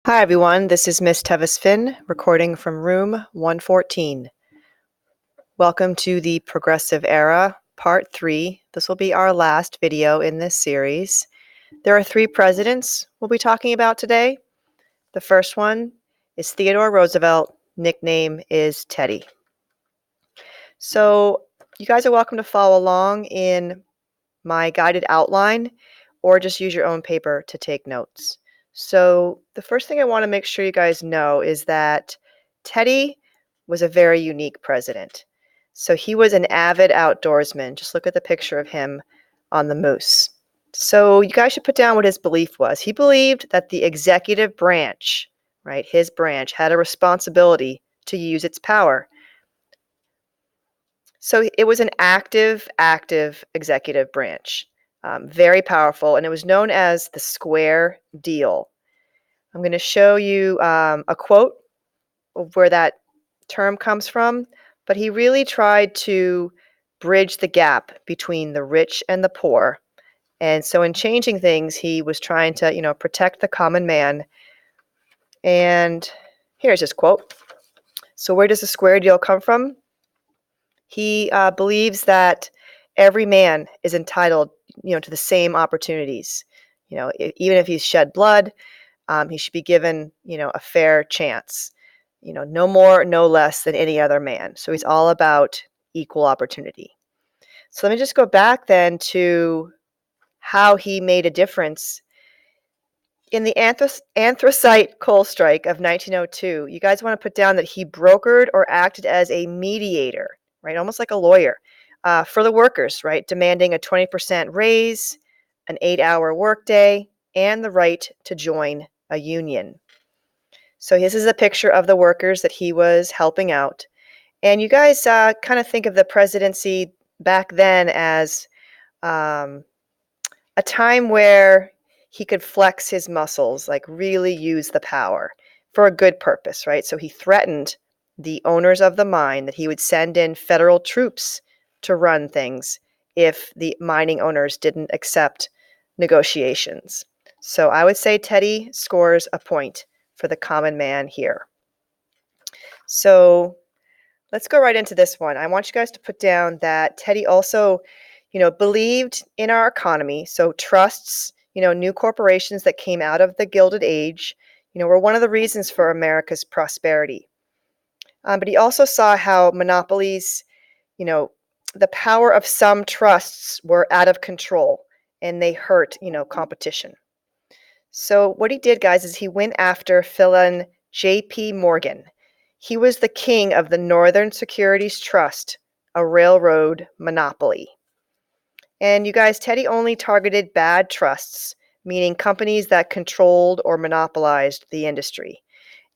Hi everyone, this is Miss Tevis-Finn recording from room 114. Welcome to the Progressive Era, Part 3. This will be our last video in this series. There are 3 presidents we'll be talking about today. The first one is Theodore Roosevelt, nickname is Teddy. So you guys are welcome to follow along in my guided outline or just use your own paper to take notes. So the first thing I want to make sure you guys know is that Teddy was a very unique president. So he was an avid outdoorsman. Just look at the picture of him on the moose. So you guys should put down what his belief was. He believed that the executive branch, right, his branch, had a responsibility to use its power. So it was an active executive branch. Very powerful, and it was known as the square deal. I'm going to show you a quote of where that term comes from, but he really tried to bridge the gap between the rich and the poor. And so in changing things, he was trying to, protect the common man. And here's his quote. So where does the square deal come from? He believes that every man is entitled, to the same opportunities. Even if he's shed blood, he should be given, a fair chance. No more, no less than any other man. So he's all about equal opportunity. So let me just go back then to how he made a difference. In the anthracite coal strike of 1902, you guys want to put down that he brokered or acted as a mediator, right? Almost like a lawyer for the workers, right? Demanding a 20% raise, an 8-hour workday, and the right to join a union. So this is a picture of the workers that he was helping out. And you guys kind of think of the presidency back then as a time where he could flex his muscles, like really use the power for a good purpose, right? So he threatened the owners of the mine that he would send in federal troops to run things if the mining owners didn't accept negotiations. So I would say Teddy scores a point for the common man here. So let's go right into this one. I want you guys to put down that Teddy also, believed in our economy. So trusts, new corporations that came out of the Gilded Age, were one of the reasons for America's prosperity. But he also saw how monopolies, the power of some trusts were out of control and they hurt, competition. So what he did, guys, is he went after Philan J.P. Morgan. He was the king of the Northern Securities Trust, a railroad monopoly. And you guys, Teddy only targeted bad trusts, meaning companies that controlled or monopolized the industry.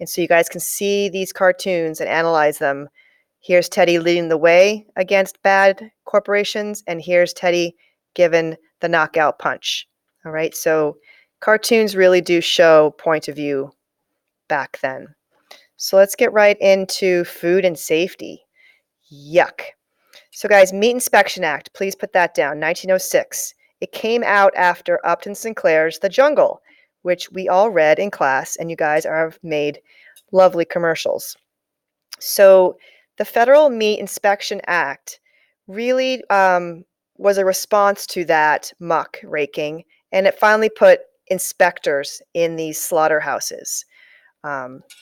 And so you guys can see these cartoons and analyze them. Here's Teddy leading the way against bad corporations, and here's Teddy given the knockout punch. All right, so cartoons really do show point of view back then. So let's get right into food and safety. Yuck. So guys, Meat Inspection Act, please put that down, 1906. It came out after Upton Sinclair's The Jungle, which we all read in class, and you guys have made lovely commercials. So the Federal Meat Inspection Act really was a response to that muck raking, and it finally put inspectors in these slaughterhouses.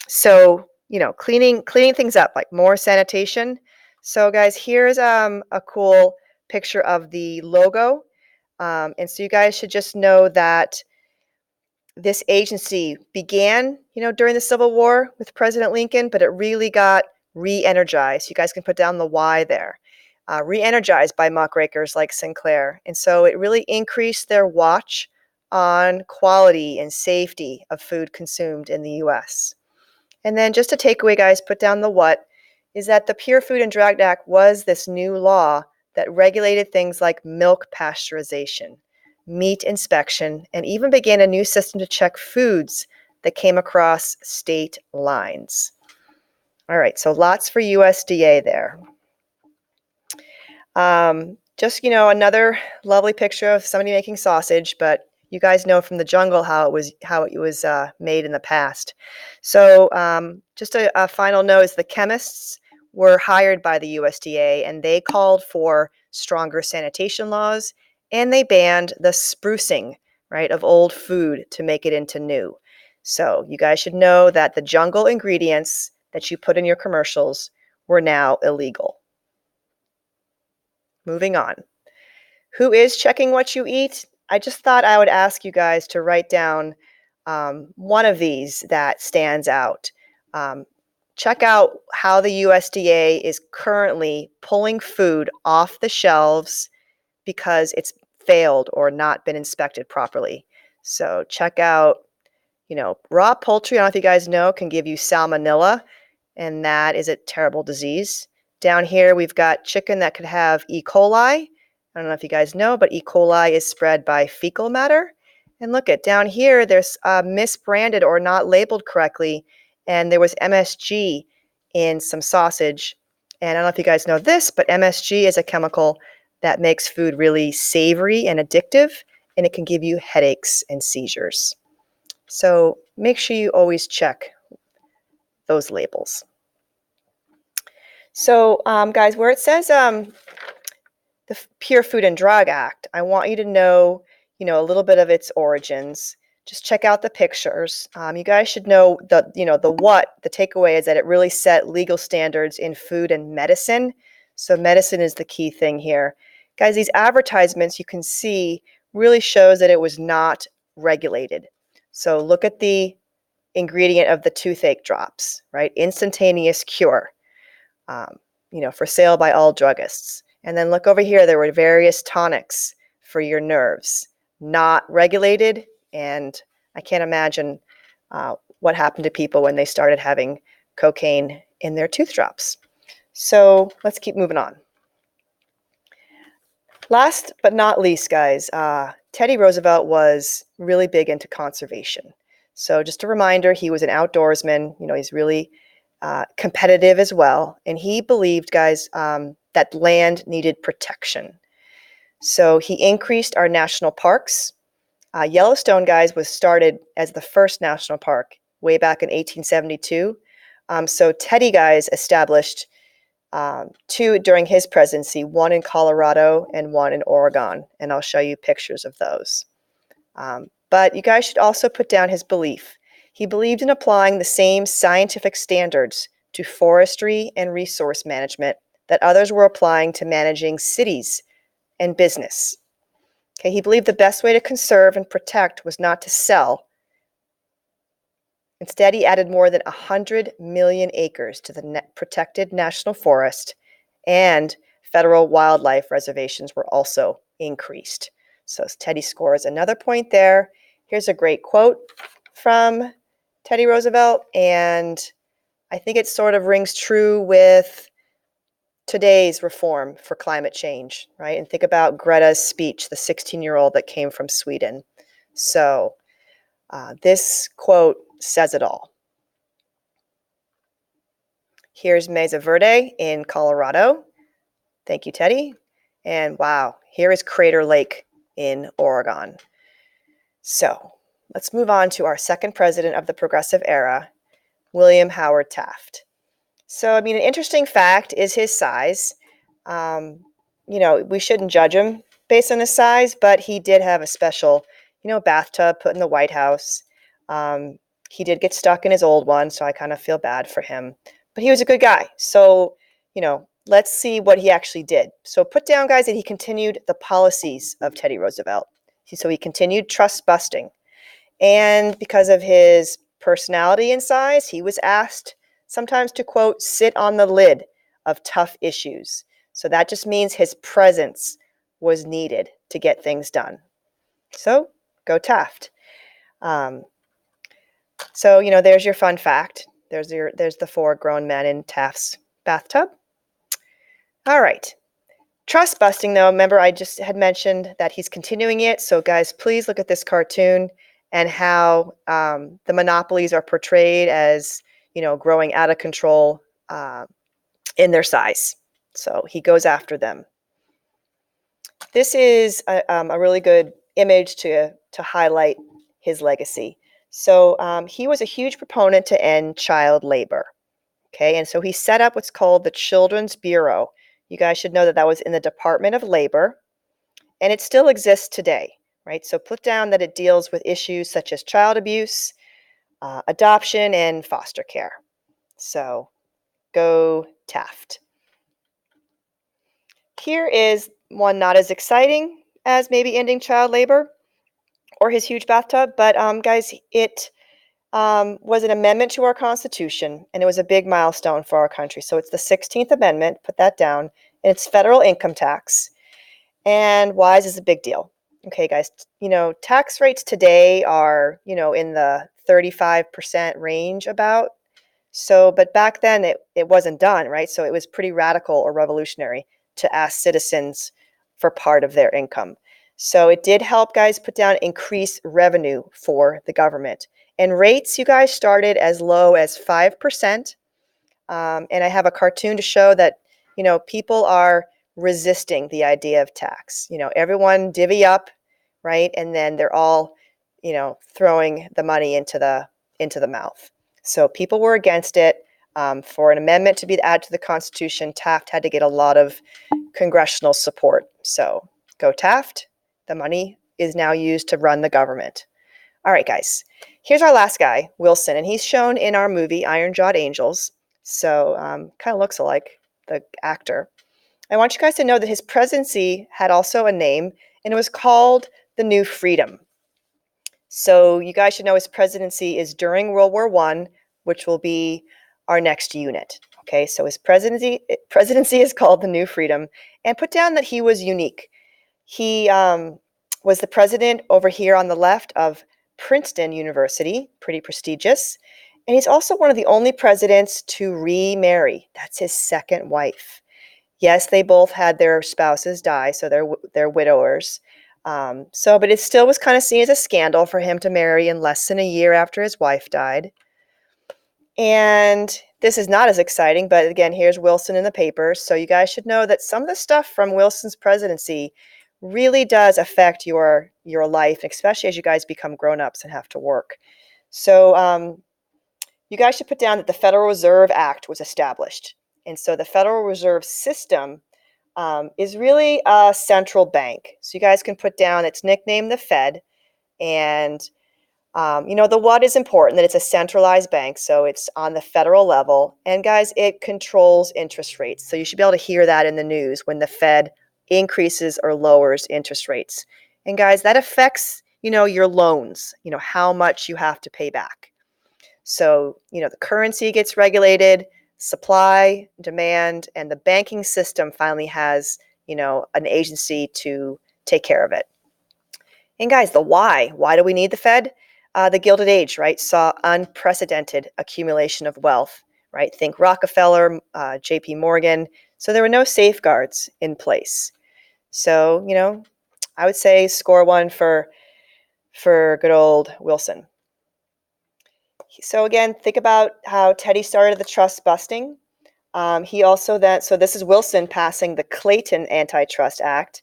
So, cleaning things up, like more sanitation. So guys, here's a cool picture of the logo. And so you guys should just know that this agency began, during the Civil War with President Lincoln, but it really got re-energized. You guys can put down the Y there. Re-energized by muckrakers like Sinclair. And so it really increased their watch on quality and safety of food consumed in the U.S. And then just a takeaway, guys, put down the what, is that the Pure Food and Drug Act was this new law that regulated things like milk pasteurization, meat inspection, and even began a new system to check foods that came across state lines. All right, so lots for USDA there. Just, another lovely picture of somebody making sausage, but You guys know from the jungle how it was made in the past. So just a final note is the chemists were hired by the USDA, and they called for stronger sanitation laws, and they banned the sprucing, right, of old food to make it into new. So you guys should know that the jungle ingredients that you put in your commercials were now illegal. Moving on. Who is checking what you eat? I just thought I would ask you guys to write down one of these that stands out. Check out how the USDA is currently pulling food off the shelves because it's failed or not been inspected properly. So check out, raw poultry, I don't know if you guys know, can give you salmonella, and that is a terrible disease. Down here, we've got chicken that could have E. coli. I don't know if you guys know, but E. coli is spread by fecal matter. And look at down here, there's misbranded or not labeled correctly, and there was MSG in some sausage. And I don't know if you guys know this, but MSG is a chemical that makes food really savory and addictive, and it can give you headaches and seizures. So make sure you always check those labels. So guys, where it says the Pure Food and Drug Act, I want you to know, a little bit of its origins. Just check out the pictures. You guys should know the what. The takeaway is that it really set legal standards in food and medicine. So medicine is the key thing here. Guys, these advertisements you can see really shows that it was not regulated. So look at the ingredient of the toothache drops, right? Instantaneous cure, for sale by all druggists. And then look over here, there were various tonics for your nerves, not regulated. And I can't imagine what happened to people when they started having cocaine in their tooth drops. So let's keep moving on. Last but not least, guys, Teddy Roosevelt was really big into conservation. So just a reminder, he was an outdoorsman. He's really competitive as well. And he believed, guys, that land needed protection. So he increased our national parks. Yellowstone, guys, was started as the first national park way back in 1872. So Teddy, guys, established two during his presidency, one in Colorado and one in Oregon. And I'll show you pictures of those. But you guys should also put down his belief. He believed in applying the same scientific standards to forestry and resource management that others were applying to managing cities and business. Okay, he believed the best way to conserve and protect was not to sell. Instead, he added more than 100 million acres to the protected national forest, and federal wildlife reservations were also increased. So Teddy scores another point there. Here's a great quote from Teddy Roosevelt, and I think it sort of rings true with today's reform for climate change, right? And think about Greta's speech, the 16-year-old that came from Sweden. So this quote says it all. Here's Mesa Verde in Colorado. Thank you, Teddy. And wow, here is Crater Lake in Oregon. So let's move on to our second president of the Progressive Era, William Howard Taft. So, an interesting fact is his size. We shouldn't judge him based on his size, but he did have a special, bathtub put in the White House. He did get stuck in his old one, so I kind of feel bad for him. But he was a good guy. So, let's see what he actually did. So put down, guys, that he continued the policies of Teddy Roosevelt. So he continued trust busting. And because of his personality and size, he was asked sometimes to, quote, sit on the lid of tough issues. So that just means his presence was needed to get things done. So go Taft. So, there's your fun fact. There's the 4 grown men in Taft's bathtub. All right. Trust busting, though, remember I just had mentioned that he's continuing it. So guys, please look at this cartoon and how the monopolies are portrayed as, growing out of control in their size. So he goes after them. This is a really good image to highlight his legacy. So he was a huge proponent to end child labor. Okay, and so he set up what's called the Children's Bureau. You guys should know that that was in the Department of Labor, and it still exists today, right? So put down that it deals with issues such as child abuse, adoption, and foster care. So go Taft. Here is one not as exciting as maybe ending child labor or his huge bathtub, but guys, it was an amendment to our Constitution, and it was a big milestone for our country. So it's the 16th Amendment, put that down, and it's federal income tax. And why is this a big deal? Okay, guys, tax rates today are, in the 35% range about. So, but back then it wasn't done, right? So it was pretty radical or revolutionary to ask citizens for part of their income. So it did help, guys, put down increased revenue for the government. And rates, you guys, started as low as 5%. And I have a cartoon to show that, people are resisting the idea of tax. Everyone divvy up, right? And then they're all, throwing the money into the mouth. So people were against it. For an amendment to be added to the Constitution, Taft had to get a lot of congressional support. So go Taft. The money is now used to run the government. All right, guys. Here's our last guy, Wilson, and he's shown in our movie Iron-Jawed Angels. So kind of looks alike the actor. I want you guys to know that his presidency had also a name, and it was called the New Freedom. So you guys should know his presidency is during World War I, which will be our next unit. Okay, so his presidency is called the New Freedom, and put down that he was unique. He was the president over here on the left of Princeton University, pretty prestigious, and he's also one of the only presidents to remarry. That's his second wife. Yes, they both had their spouses die, so they're widowers. But it still was kind of seen as a scandal for him to marry in less than a year after his wife died. And this is not as exciting, but again, here's Wilson in the papers. So you guys should know that some of the stuff from Wilson's presidency really does affect your life, especially as you guys become grown-ups and have to work. So you guys should put down that the Federal Reserve Act was established. And so the Federal Reserve System is really a central bank. So you guys can put down its nickname, the Fed, and the what is important, that it's a centralized bank, so it's on the federal level. And guys, it controls interest rates. So you should be able to hear that in the news when the Fed increases or lowers interest rates. And guys, that affects, your loans, how much you have to pay back. So, the currency gets regulated, supply, demand, and the banking system finally has, an agency to take care of it. And guys, the why. Why do we need the Fed? The Gilded Age, right, saw unprecedented accumulation of wealth, right? Think Rockefeller, J.P. Morgan. So there were no safeguards in place. So, I would say score one for good old Wilson. So again, think about how Teddy started the trust busting. He also so this is Wilson passing the Clayton Antitrust Act.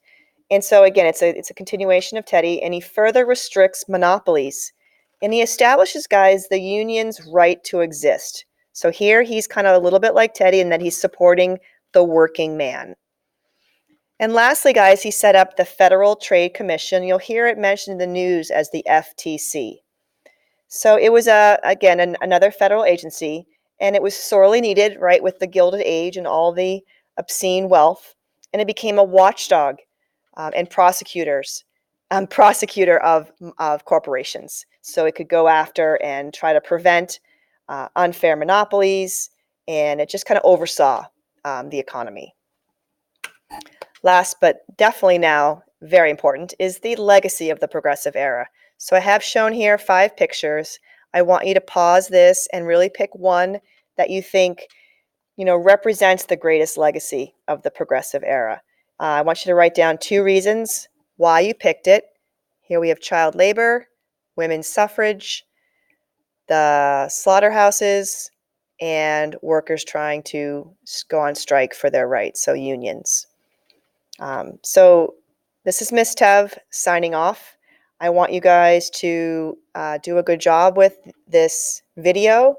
And so again, it's a continuation of Teddy, and he further restricts monopolies. And he establishes, guys, the union's right to exist. So here he's kind of a little bit like Teddy in that he's supporting the working man. And lastly, guys, he set up the Federal Trade Commission. You'll hear it mentioned in the news as the FTC. So it was, another federal agency, and it was sorely needed, right, with the Gilded Age and all the obscene wealth. And it became a watchdog and prosecutor of corporations. So it could go after and try to prevent unfair monopolies, and it just kind of oversaw the economy. Last, but definitely now very important, is the legacy of the Progressive Era. So I have shown here 5 pictures. I want you to pause this and really pick one that you think, represents the greatest legacy of the Progressive Era. I want you to write down 2 reasons why you picked it. Here we have child labor, women's suffrage, the slaughterhouses, and workers trying to go on strike for their rights, so unions. So this is Miss Tev signing off. I want you guys to do a good job with this video.